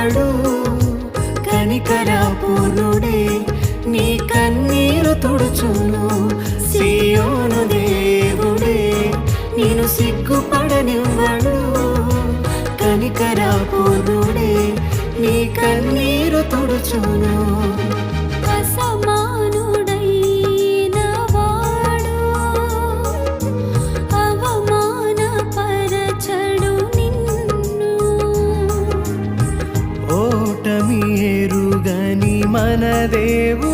నివ్వడు కనికరపూర్ణుడే నీ కన్నీరు తుడుచును సియోను దేవుడే నేను సిగ్గుపడనివ్వడు కనికరపూర్ణుడే నీ కన్నీరు తుడుచును అసమానుడైన వాడు అవమానపరచడు నిన్ను ఓటమి ఎరుగని మన దేవుడు